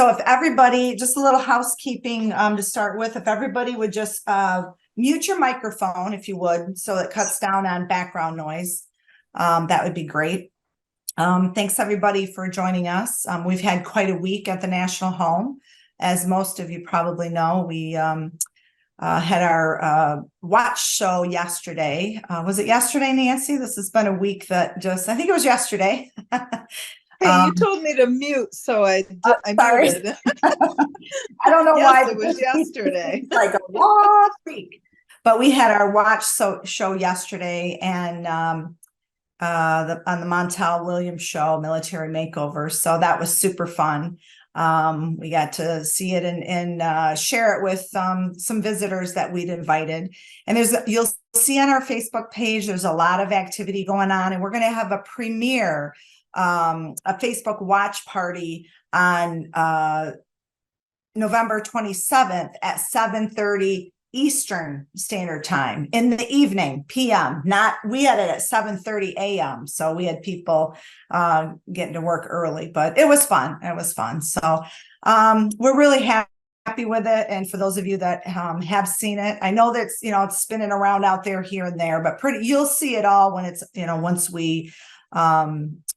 So if everybody, just a little housekeeping to start with, if everybody would just mute your microphone, if you would, so it cuts down on background noise, that would be great. Thanks everybody for joining us. We've had quite a week at the National Home. As most of you probably know, we had our watch show yesterday. Was it yesterday, Nancy? This has been a week that I think it was yesterday. Hey, you told me to mute, so I sorry. muted. I don't know why. Yes, it was yesterday. Like a long week. But we had our watch show yesterday, and on the Montel Williams show, Military Makeover. So that was super fun. We got to see it and share it with some visitors that we'd invited. And you'll see on our Facebook page, there's a lot of activity going on, and we're going to have a premiere, a Facebook watch party on November 27th at 7:30 Eastern Standard Time in the evening, PM. We had it at 7:30 a.m. So we had people getting to work early, but it was fun. It was fun. So we're really happy with it. And for those of you that have seen it, I know that it's spinning around out there here and there, but you'll see it all when it's, once we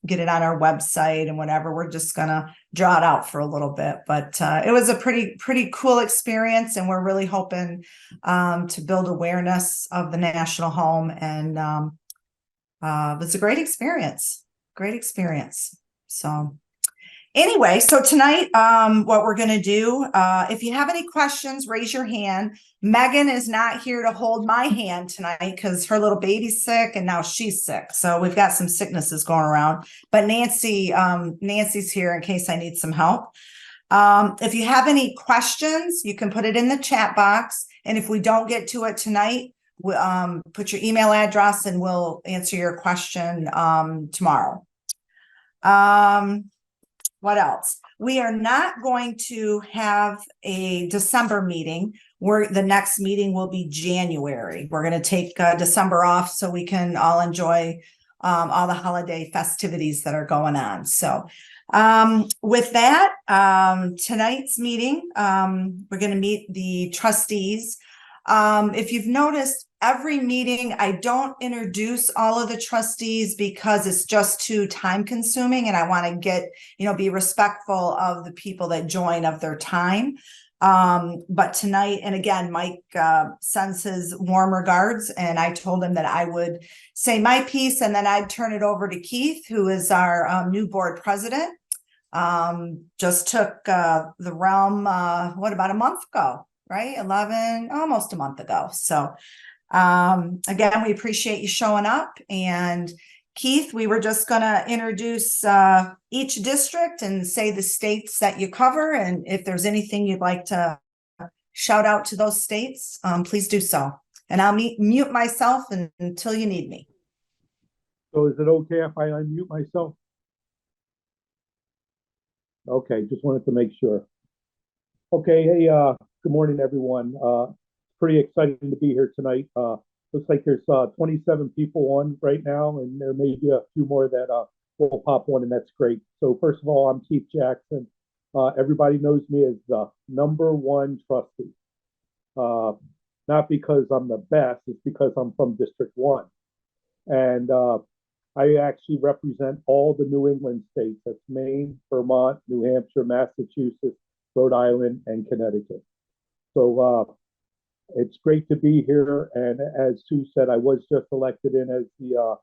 get it on our website and whatever. We're just gonna draw it out for a little bit, but it was a pretty cool experience, and we're really hoping to build awareness of the National Home, and it was a great experience. So anyway, so tonight, what we're going to do, if you have any questions, raise your hand. Megan is not here to hold my hand tonight because her little baby's sick and now she's sick. So we've got some sicknesses going around, but Nancy's here in case I need some help. If you have any questions, you can put it in the chat box. And if we don't get to it tonight, put your email address and we'll answer your question tomorrow. What else? We are not going to have a December meeting. The next meeting will be January. We're going to take December off so we can all enjoy all the holiday festivities that are going on. So with that, tonight's meeting, we're going to meet the trustees. If you've noticed, every meeting, I don't introduce all of the trustees because it's just too time consuming, and I want to be respectful of the people that join, of their time. But tonight, and again, Mike sends his warm regards, and I told him that I would say my piece and then I'd turn it over to Keith, who is our new board president. Just took the realm, about a month ago, right? Almost a month ago. So again, we appreciate you showing up. And Keith, we were just going to introduce each district and say the states that you cover. And if there's anything you'd like to shout out to those states, please do so. And I'll mute myself until you need me. So is it okay if I unmute myself? Okay, just wanted to make sure. Okay, hey, good morning, everyone. Pretty exciting to be here tonight. Looks like there's 27 people on right now, and there may be a few more that will pop on, and that's great. So first of all, I'm Keith Jackson. Everybody knows me as the #1 trustee. Not because I'm the best, it's because I'm from District 1. And I actually represent all the New England states. That's Maine, Vermont, New Hampshire, Massachusetts, Rhode Island, and Connecticut. So it's great to be here. And as Sue said, I was just elected in as the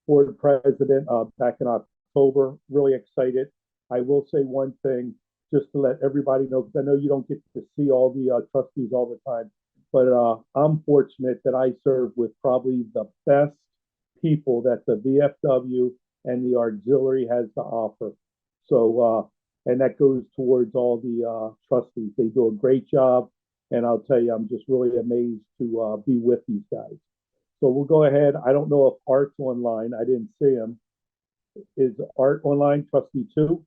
board president back in October. Really excited. I will say one thing just to let everybody know, because I know you don't get to see all the trustees all the time, but I'm fortunate that I serve with probably the best people that the VFW and the auxiliary has to offer. So, and that goes towards all the trustees. They do a great job. And I'll tell you, I'm just really amazed to be with these guys. So we'll go ahead. I don't know if Art's online. I didn't see him. Is Art online, trustee 2?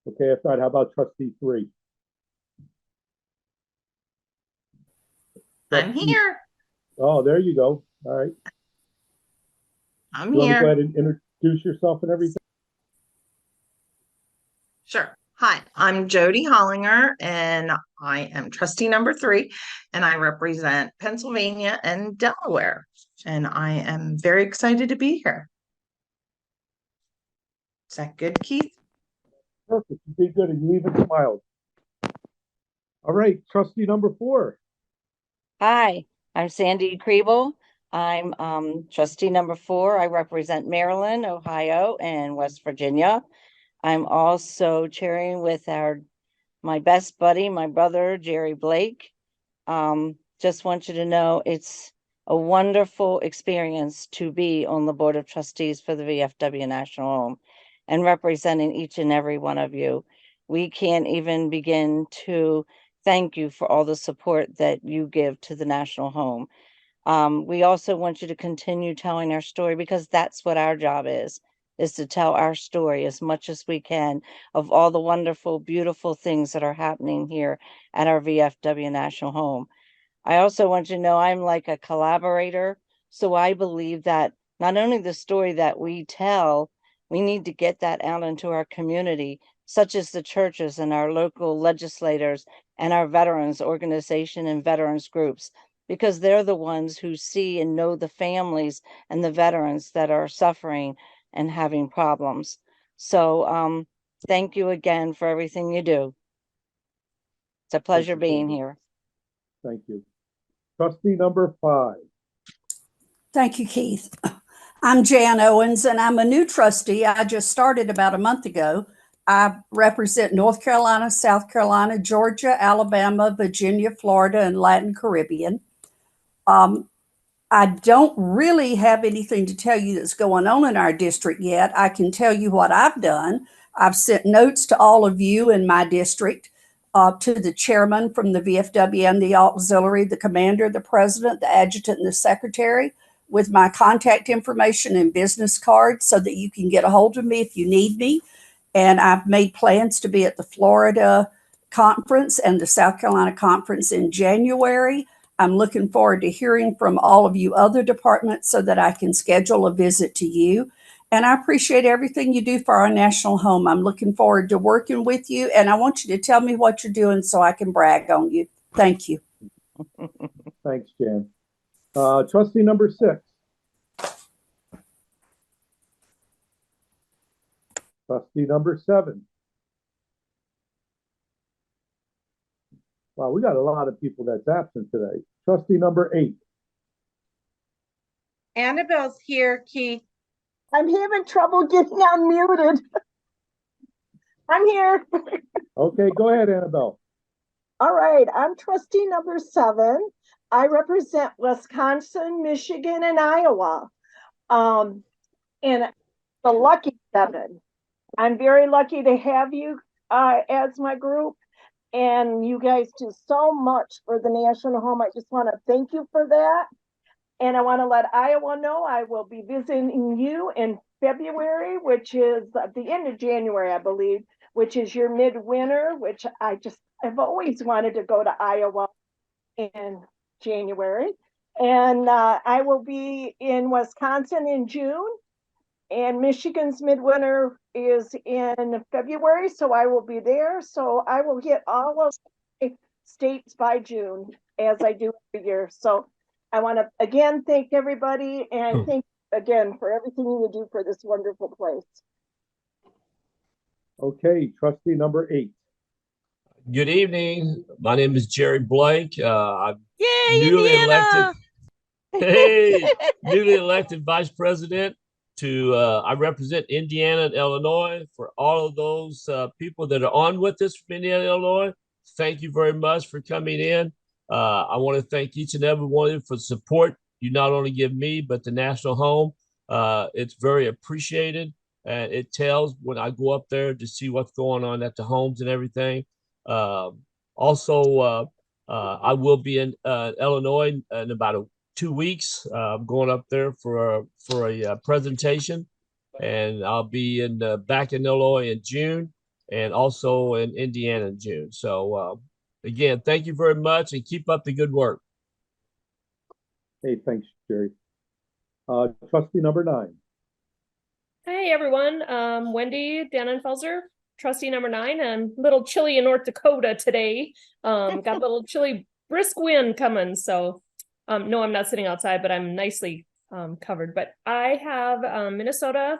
Okay, if not, how about trustee 3? I'm here. Oh, there you go. All right. I'm you here. Want to go ahead and introduce yourself and everything? Sure. Hi, I'm Jody Hollinger, and I am trustee number 3, and I represent Pennsylvania and Delaware. And I am very excited to be here. Is that good, Keith? Perfect. You did good, and you even smiled. All right, trustee number 4. Hi, I'm Sandy Kriebel. I'm trustee number 4. I represent Maryland, Ohio, and West Virginia. I'm also chairing with my best buddy, my brother, Jerry Blake. Just want you to know it's a wonderful experience to be on the Board of Trustees for the VFW National Home and representing each and every one of you. We can't even begin to thank you for all the support that you give to the National Home. We also want you to continue telling our story, because that's what our job is to tell our story as much as we can of all the wonderful, beautiful things that are happening here at our VFW National Home. I also want you to know I'm like a collaborator. So I believe that not only the story that we tell, we need to get that out into our community, such as the churches and our local legislators and our veterans organization and veterans groups, because they're the ones who see and know the families and the veterans that are suffering and having problems. So thank you again for everything you do. It's a pleasure being here. Thank you. Trustee number 5. Thank you, Keith. I'm Jan Owens, and I'm a new trustee. I just started about a month ago. I represent North Carolina, South Carolina, Georgia, Alabama, Virginia, Florida, and Latin Caribbean. I don't really have anything to tell you that's going on in our district yet. I can tell you what I've done. I've sent notes to all of you in my district, to the chairman from the VFW and the auxiliary, the commander, the president, the adjutant, and the secretary, with my contact information and business card so that you can get a hold of me if you need me. And I've made plans to be at the Florida conference and the South Carolina conference in January. I'm looking forward to hearing from all of you other departments so that I can schedule a visit to you. And I appreciate everything you do for our national home. I'm looking forward to working with you. And I want you to tell me what you're doing so I can brag on you. Thank you. Thanks, Jan. Trustee number 6. Trustee number 7. Wow, we got a lot of people that's absent today. Trustee number 8. Annabelle's here, Keith. I'm having trouble getting unmuted. I'm here. Okay, go ahead, Annabelle. All right, I'm trustee number 7. I represent Wisconsin, Michigan, and Iowa. And the lucky 7. I'm very lucky to have you as my group. And you guys do so much for the National Home. I just want to thank you for that. And I want to let Iowa know I will be visiting you in February, which is at the end of January, I believe, which is your midwinter, which I've always wanted to go to Iowa in January. And I will be in Wisconsin in June, and Michigan's midwinter is in February, so I will be there. So I will hit all of the states by June, as I do every year. So I want to again thank everybody, and thank you again for everything you do for this wonderful place. Okay, trustee number 8. Good evening. My name is Jerry Blake. I'm Yay, newly Indiana! newly elected vice president I represent Indiana and Illinois. For all of those people that are on with us from Indiana and Illinois, thank you very much for coming in. I want to thank each and every one of you for the support you not only give me, but the National Home. It's very appreciated. And it tells when I go up there to see what's going on at the homes and everything. Also, I will be in Illinois in about 2 weeks. I'm going up there for a presentation, and I'll be back in Illinois in June, and also in Indiana in June. So again, thank you very much, and keep up the good work. Hey, thanks, Jerry. Trustee number 9. Hey everyone, Wendy Dannenfelser. trustee number 9. I'm a little chilly in North Dakota today. Got a little chilly, brisk wind coming. So, no, I'm not sitting outside, but I'm nicely covered. But I have Minnesota,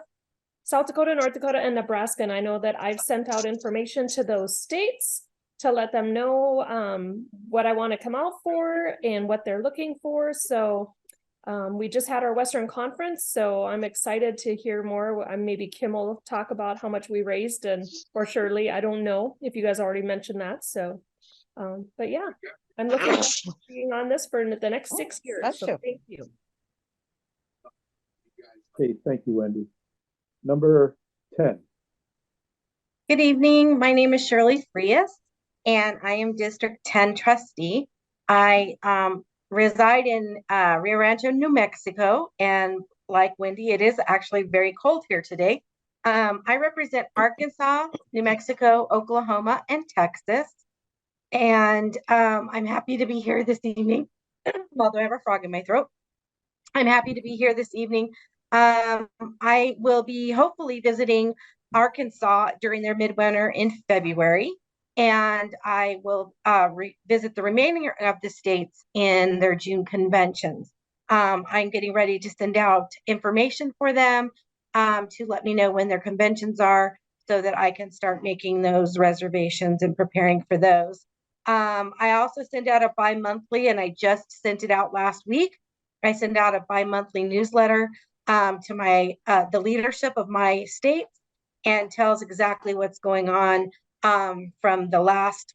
South Dakota, North Dakota, and Nebraska. And I know that I've sent out information to those states to let them know what I want to come out for and what they're looking for. So we just had our Western Conference, so I'm excited to hear more. Maybe Kim will talk about how much we raised, or Shirley, I don't know if you guys already mentioned that. So, but yeah, I'm looking forward to being on this for the next 6 years. So thank you. Okay, thank you, Wendy. Number 10. Good evening. My name is Shirley Frias, and I am District 10 trustee. I reside in Rio Rancho, New Mexico, and like Wendy, it is actually very cold here today. I represent Arkansas, New Mexico, Oklahoma, and Texas, and I'm happy to be here this evening, although I have a frog in my throat. I'm happy to be here this evening. I will be hopefully visiting Arkansas during their midwinter in February, and I will visit the remaining of the states in their June conventions. I'm getting ready to send out information for them to let me know when their conventions are so that I can start making those reservations and preparing for those. I also send out a bi-monthly, and I just sent it out last week. I send out a bi-monthly newsletter to my the leadership of my states, and tells exactly what's going on from the last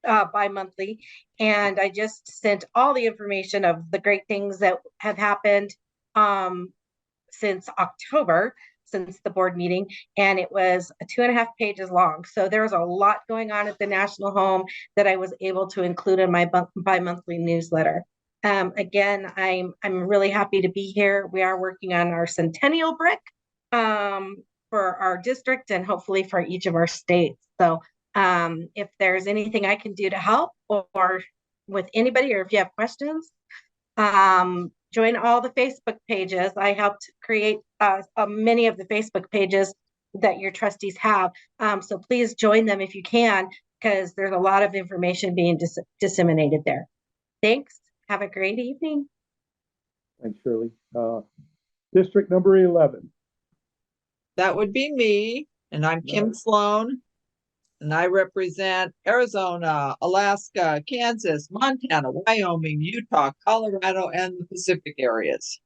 bi-monthly. And I just sent all the information of the great things that have happened since October, since the board meeting, and it was 2.5 pages long. So there was a lot going on at the National Home that I was able to include in my bi-monthly newsletter. Again, I'm really happy to be here. We are working on our centennial brick for our district and hopefully for each of our states. So if there's anything I can do to help or with anybody, or if you have questions, join all the Facebook pages. I helped create many of the Facebook pages that your trustees have. So please join them if you can, because there's a lot of information being disseminated there. Thanks. Have a great evening. Thanks, Shirley. District number 11. That would be me, and I'm Kim Sloan, and I represent Arizona, Alaska, Kansas, Montana, Wyoming, Utah, Colorado, and the Pacific areas.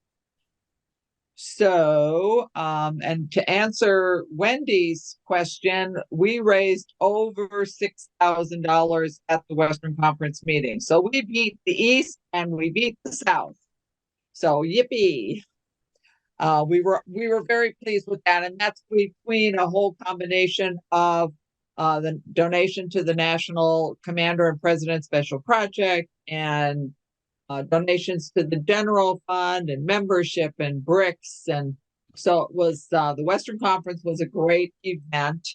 So, and to answer Wendy's question, we raised over $6,000 at the Western Conference meeting. So we beat the East and we beat the South. So yippee. We were very pleased with that, and that's between a whole combination of the donation to the National Commander and President Special Project, and donations to the general fund and membership and bricks. And so it was the Western Conference was a great event,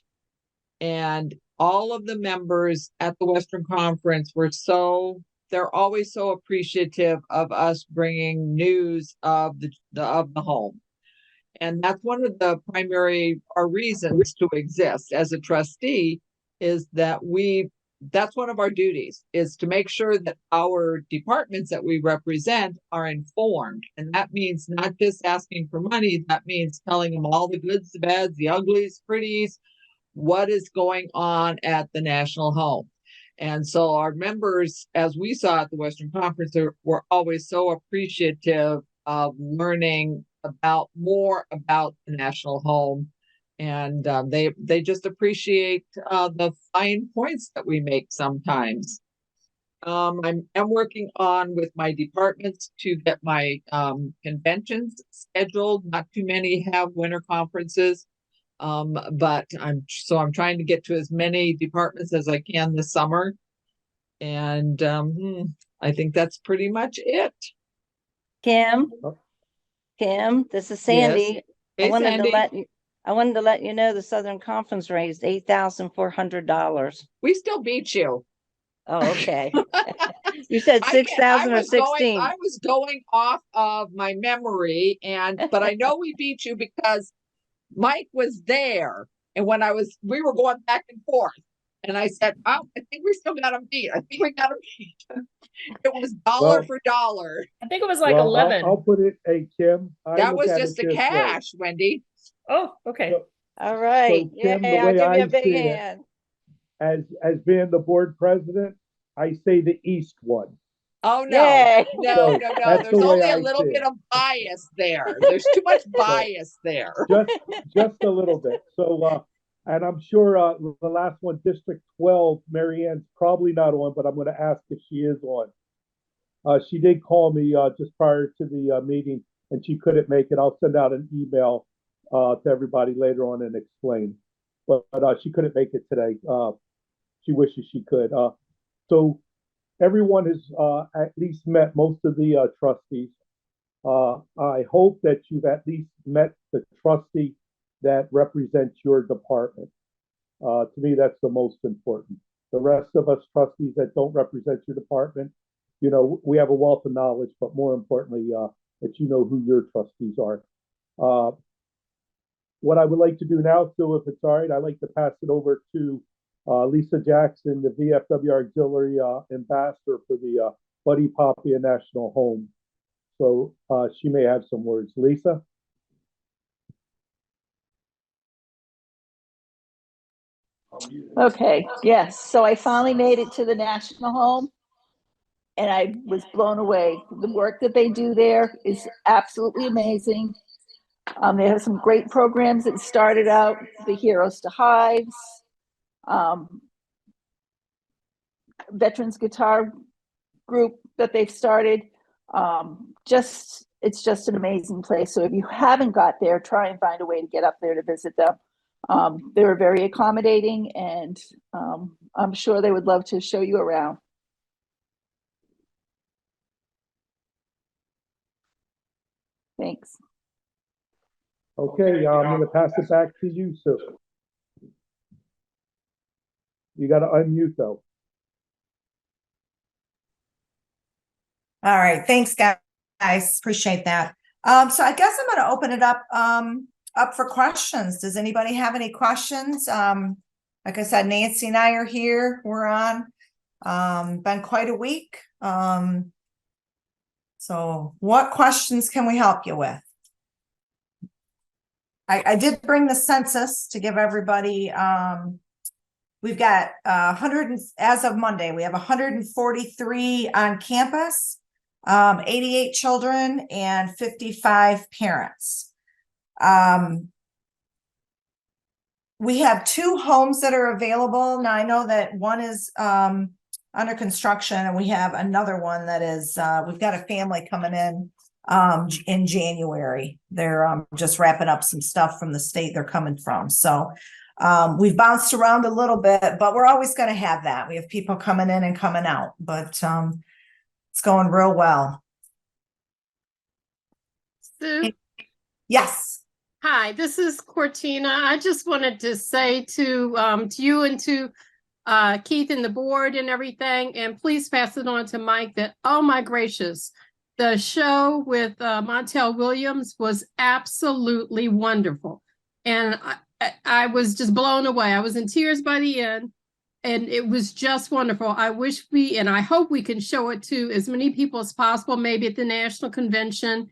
and all of the members at the Western Conference they're always so appreciative of us bringing news of the home. And that's one of the primary reasons to exist as a trustee, is that that's one of our duties, is to make sure that our departments that we represent are informed. And that means not just asking for money, that means telling them all the goods, the bads, the uglies, pretties, what is going on at the National Home. And so our members, as we saw at the Western Conference, were always so appreciative of learning more about the National Home. And they just appreciate the fine points that we make sometimes. I'm working on with my departments to get my conventions scheduled. Not too many have winter conferences, but I'm trying to get to as many departments as I can this summer. And I think that's pretty much it. Kim, this is Sandy. Yes. Hey, I wanted Sandy. I wanted to let you know the Southern Conference raised $8,400. We still beat you. Oh, okay. You said 6,000 or 16. I was going off of my memory, but I know we beat you because Mike was there And when we were going back and forth. And I said, oh, I think we still got them beat. I think we got them beat. It was dollar for dollar. I think it was like Well, 11. I'll put it, hey, Kim. I That look was at just it the this way. cash, Wendy. Oh, okay. So- All right. So, Kim, Yay, the I'll way give you I a big see it, hand. as being the board president, I say the East one. Oh, no. Yay. No, So, no, no. that's There's the way only a I little see bit it. of bias there. There's too much bias there. Just a little bit. So, and I'm sure the last one, District 12, Marianne's probably not on, but I'm going to ask if she is on. She did call me just prior to the meeting, and she couldn't make it. I'll send out an email to everybody later on and explain. But she couldn't make it today. She wishes she could. So everyone has at least met most of the trustees. I hope that you've at least met the trustee that represents your department. To me, that's the most important. The rest of us trustees that don't represent your department, you know, we have a wealth of knowledge, but more importantly, that you know who your trustees are. What I would like to do now, so if it's all right, I'd like to pass it over to Lisa Jackson, the VFW Auxiliary Ambassador for the Buddy Papia National Home. So she may have some words. Lisa? Okay, yes. So I finally made it to the National Home and I was blown away. The work that they do there is absolutely amazing. They have some great programs that started out, the Heroes to Hives, Veterans Guitar Group that they've started. It's just an amazing place. So if you haven't got there, try and find a way to get up there to visit them. They were very accommodating, and I'm sure they would love to show you around. Thanks. Okay, I'm going to pass it back to you, Sue. You got to unmute though. All right, thanks, guys. Appreciate that. So I guess I'm going to open it up for questions. Does anybody have any questions? Like I said, Nancy and I are here. We're on. Been quite a week. So what questions can we help you with? I did bring the census to give everybody. We've got 100 as of Monday. We have 143 on campus, 88 children, and 55 parents. We have 2 homes that are available. Now I know that one is under construction, and we have another one that is we've got a family coming in January. They're just wrapping up some stuff from the state they're coming from. So we've bounced around a little bit, but we're always going to have that. We have people coming in and coming out, but it's going real well. Sue? Yes. Hi, this is Cortina. I just wanted to say to you and to Keith and the board and everything, and please pass it on to Mike that, oh my gracious, the show with Montel Williams was absolutely wonderful. And I was just blown away. I was in tears by the end, and it was just wonderful. I wish and I hope we can show it to as many people as possible, maybe at the national convention.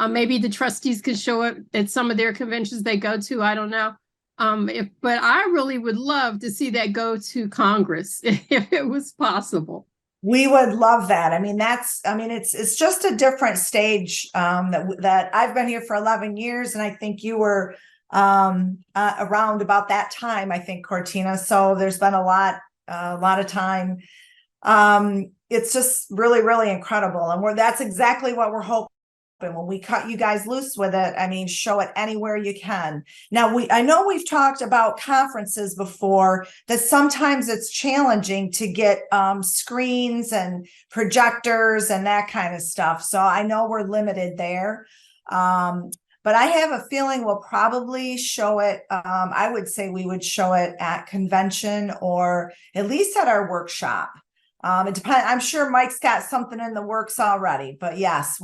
Maybe the trustees can show it at some of their conventions they go to. I don't know. But I really would love to see that go to Congress if it was possible. We would love that. I mean, it's just a different stage that I've been here for 11 years. And I think you were around about that time, I think, Cortina. So there's been a lot of time. It's just really, really incredible. And that's exactly what we're hoping. And when we cut you guys loose with it, I mean, show it anywhere you can. Now, I know we've talked about conferences before, that sometimes it's challenging to get screens and projectors and that kind of stuff. So I know we're limited there. But I have a feeling we'll probably show it. I would say we would show it at convention or at least at our workshop. It depends. I'm sure Mike's got something in the works already, but yes,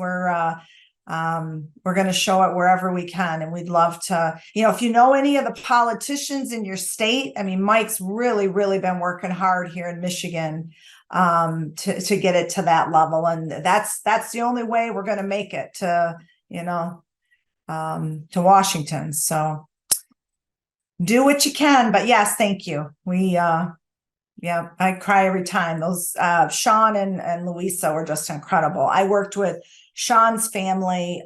we're going to show it wherever we can. And we'd love to, if you know any of the politicians in your state, I mean, Mike's really, really been working hard here in Michigan, to get it to that level. And that's the only way we're going to make it to, to Washington. So do what you can, but yes, thank you. Yeah, I cry every time. Those Sean and Louisa were just incredible. I worked with Sean's family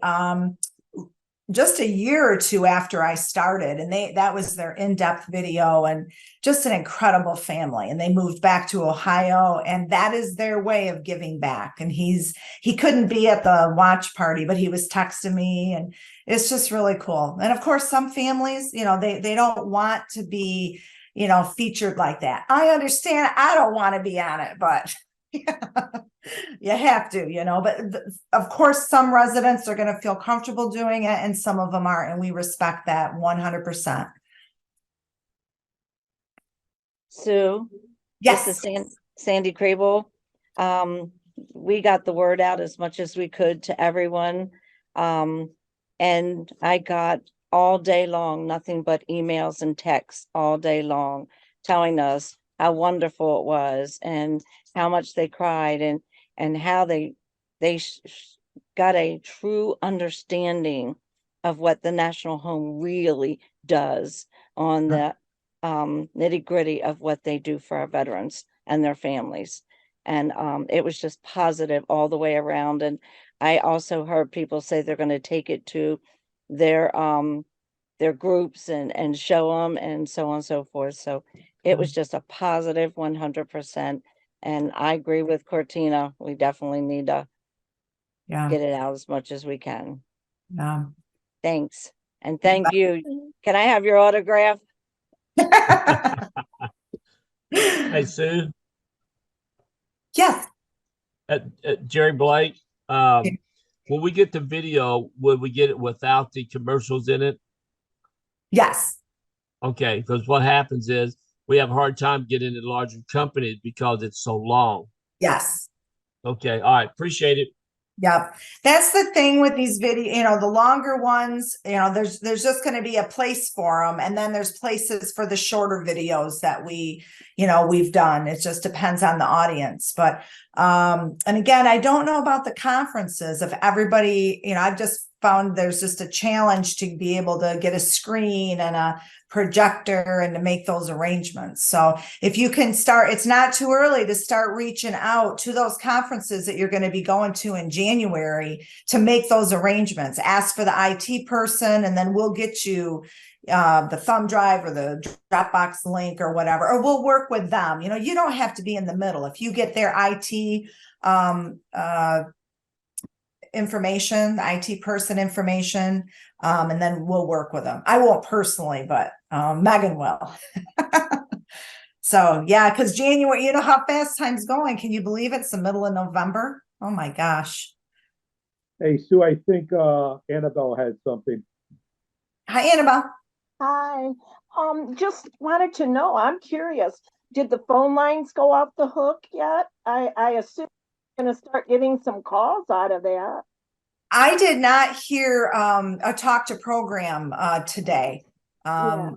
just a year or two after I started, and that was their in-depth video, and just an incredible family. And they moved back to Ohio, and that is their way of giving back. And he couldn't be at the watch party, but he was texting me, and it's just really cool. And of course, some families, they don't want to be featured like that. I understand. I don't want to be on it, but you have to, but of course, some residents are going to feel comfortable doing it and some of them aren't. And we respect that 100%. Sue? Yes. This is Sandy Crable. We got the word out as much as we could to everyone. And I got all day long, nothing but emails and texts all day long, telling us how wonderful it was and how much they cried and how they got a true understanding of what the National Home really does on the nitty gritty of what they do for our veterans and their families. And it was just positive all the way around. And I also heard people say they're going to take it to their groups and show them and so on and so forth. So it was just a positive 100%. And I agree with Cortina. We definitely need to get it out as much as we can. Thanks. And thank you. Can I have your autograph? Hey, Sue. Yes. Jerry Blake. When we get the video, would we get it without the commercials in it? Yes. Okay, because what happens is we have a hard time getting into larger companies because it's so long. Yes. Okay. All right. Appreciate it. Yep. That's the thing with these video, the longer ones, there's just going to be a place for them. And then there's places for the shorter videos that we've done. It just depends on the audience. But, and again, I don't know about the conferences. If everybody, I've just found there's just a challenge to be able to get a screen and a projector and to make those arrangements. So if you can start, it's not too early to start reaching out to those conferences that you're going to be going to in January to make those arrangements. Ask for the IT person, and then we'll get you the thumb drive or the Dropbox link or whatever, or we'll work with them. You don't have to be in the middle. If you get their IT information, the IT person information, and then we'll work with them. I won't personally, but Megan will. So yeah, because January, how fast time's going. Can you believe it's the middle of November? Oh my gosh. Hey, Sue, I think Annabelle had something. Hi, Annabelle. Hi. Just wanted to know, I'm curious, did the phone lines go off the hook yet? I assume we're going to start getting some calls out of that. I did not hear a talk to program today. I'll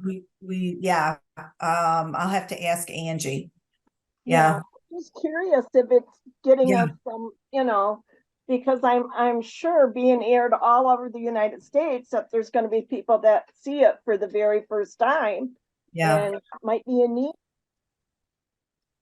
have to ask Angie. Yeah. Just curious if it's getting us some, because I'm sure being aired all over the United States that there's going to be people that see it for the very first time. Yeah. And it might be a need.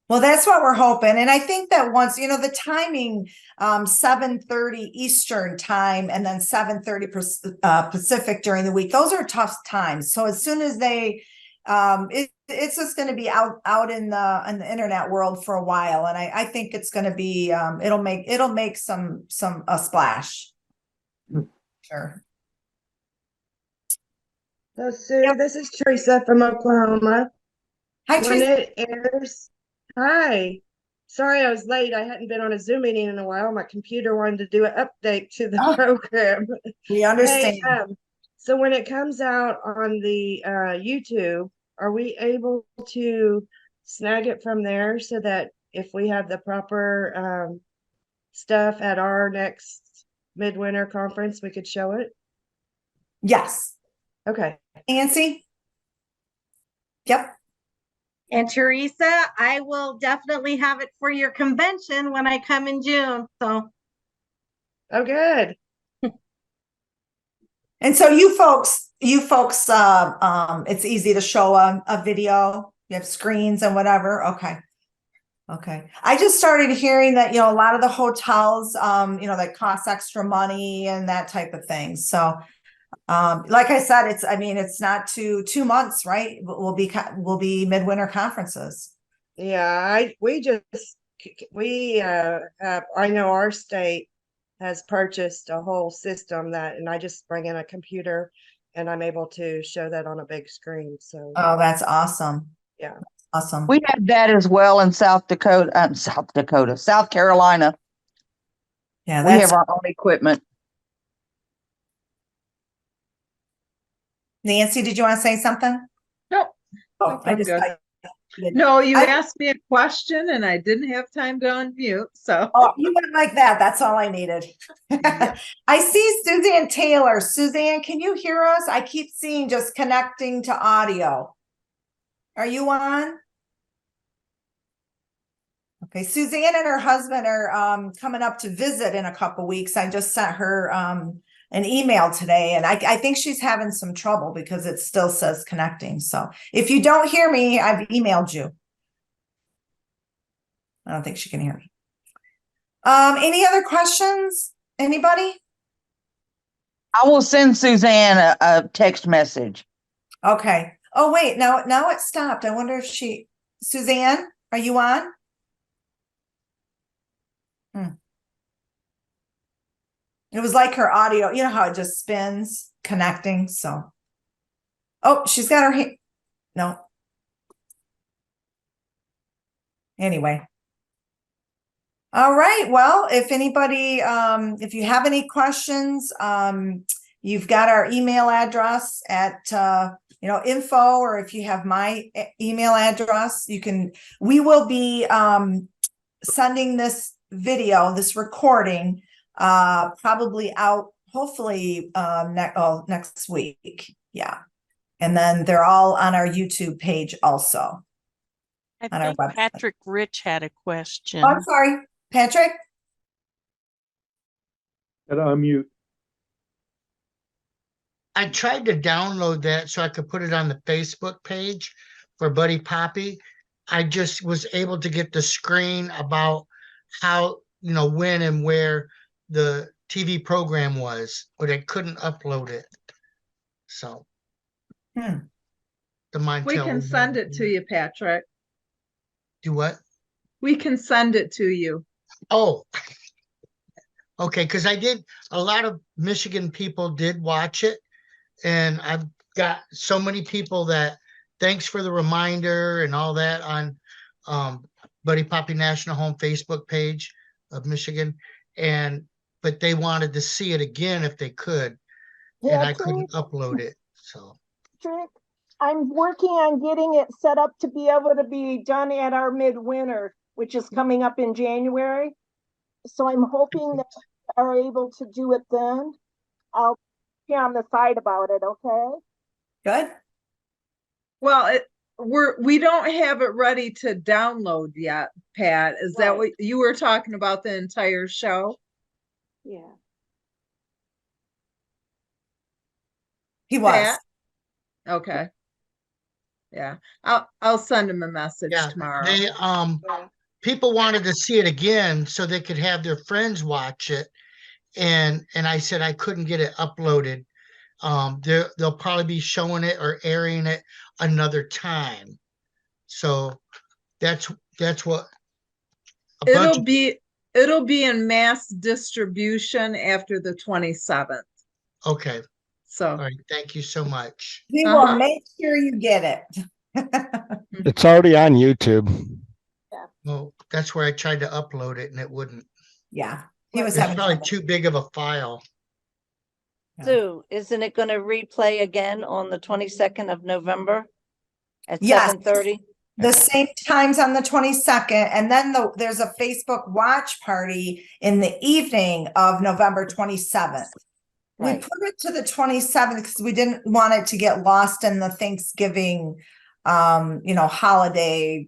Well, that's what we're hoping. And I think that once, the timing, 7:30 Eastern time and then 7:30 Pacific during the week, those are tough times. So as soon as they, it's just going to be out in the internet world for a while. And I think it's going to be, it'll make a splash. Sure. So Sue, this is Teresa from Oklahoma. Hi, When Teresa. it airs, hi. Sorry I was late. I hadn't been on a Zoom meeting in a while. My computer wanted to do an update to the program. We understand. Hey, so when it comes out on the YouTube, are we able to snag it from there so that if we have the proper stuff at our next midwinter conference, we could show it? Yes. Okay. Nancy? Yep. And Teresa, I will definitely have it for your convention when I come in June. So, Oh, good. And so you folks, it's easy to show a video. You have screens and whatever. Okay. Okay. I just started hearing that, a lot of the hotels, that cost extra money and that type of thing. So, like I said, it's not 2 months, right? We'll be midwinter conferences. Yeah, I know our state has purchased a whole system and I just bring in a computer and I'm able to show that on a big screen. So, Oh, that's awesome. yeah. Awesome. We have that as well in South Carolina. Yeah, We have our own equipment. Nancy, did you want to say something? No, Oh, I'm good. No, you asked me a question and I didn't have time to unmute, so. Oh, you went like that. That's all I needed. I see Suzanne Taylor. Suzanne, can you hear us? I keep seeing just connecting to audio. Are you on? Okay, Suzanne and her husband are coming up to visit in a couple weeks. I just sent her an email today, and I think she's having some trouble because it still says connecting. So if you don't hear me, I've emailed you. I don't think she can hear me. Any other questions? Anybody? I will send Suzanne a text message. Okay. Oh, wait, now it stopped. I wonder if Suzanne, are you on? It was like her audio, you know how it just spins connecting. So, oh, she's got her hand. No. Anyway. All right. Well, if anybody, if you have any questions, you've got our email address at, info, or if you have my email address, we will be, sending this video, this recording, probably out hopefully next week. Yeah. And then they're all on our YouTube page also. I on our think website. Patrick Rich had a question. Oh, I'm sorry, Patrick. Gotta unmute. I tried to download that so I could put it on the Facebook page for Buddy Poppy. I just was able to get the screen about how, when and where the TV program was, but I couldn't upload it. So. The mind We can send it to you, Patrick. Do what? We can send it to you. Oh. Okay, because a lot of Michigan people did watch it, and I've got so many people that thanks for the reminder and all that on Buddy Poppy National Home Facebook page of Michigan, but they wanted to see it again if they could, and I couldn't upload it. So, Patrick, I'm working on getting it set up to be able to be done at our midwinter, which is coming up in January. So I'm hoping that we are able to do it then. I'll be on the side about it, okay? Good. Well, we don't have it ready to download yet, Pat. Is that what you were talking about, the entire show? Yeah. He was. Pat? Okay. Yeah. I'll send him a message tomorrow. They people wanted to see it again so they could have their friends watch it, and I said I couldn't get it uploaded. They'll probably be showing it or airing it another time. So that's what it'll be in mass distribution after the 27th. Okay. So all right, thank you so much. We will make sure you get it. It's already on YouTube. Yeah. Well, that's where I tried to upload it and it wouldn't. Yeah. He was It's having probably trouble. too big of a file. Sue, isn't it going to replay again on the 22nd of November at Yes. 7:30? the same times on the 22nd, and then there's a Facebook watch party in the evening of November 27th. We Right. put it to the 27th because we didn't want it to get lost in the Thanksgiving, holiday,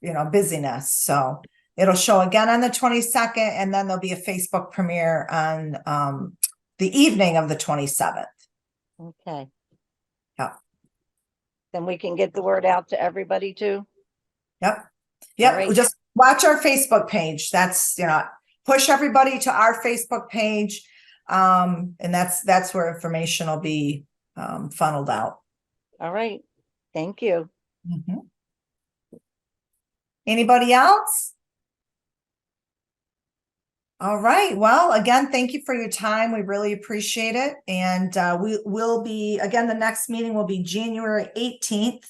busyness. So it'll show again on the 22nd, and then there'll be a Facebook premiere on the evening of the 27th. Okay. Yeah. Then we can get the word out to everybody too. Yep. Yep. Great. Just watch our Facebook page. That's, push everybody to our Facebook page. And that's where information will be funneled out. All right. Thank you. Mhm. Anybody else? All right. Well, again, thank you for your time. We really appreciate it. And we will be, again, the next meeting will be January 18th.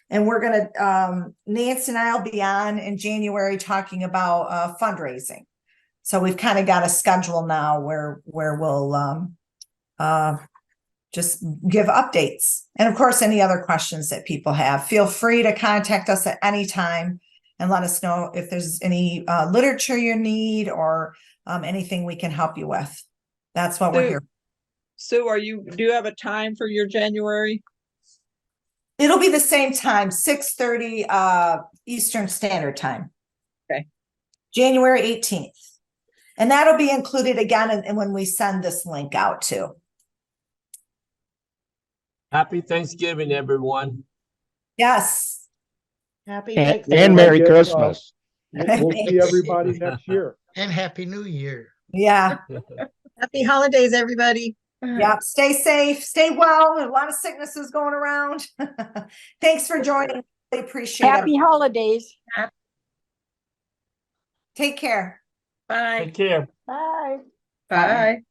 And we're going to, Nancy and I will be on in January talking about fundraising. So we've kind of got a schedule now where we'll just give updates. And of course, any other questions that people have, feel free to contact us at any time and let us know if there's any literature you need or anything we can help you with. That's what we're here. Sue, do you have a time for your January? It'll be the same time, 6:30 Eastern Standard Time. Okay. January 18th. And that'll be included again and when we send this link out too. Happy Thanksgiving, everyone. Yes. Happy And, Thanksgiving. and Merry I guess, Christmas. We'll see everybody next year. And Happy New Year. Yeah. Happy holidays, everybody. Yeah. Stay safe, stay well. There's a lot of sicknesses going around. Thanks for joining. I appreciate Happy it. holidays. Take care. Bye. Take care. Bye. Bye.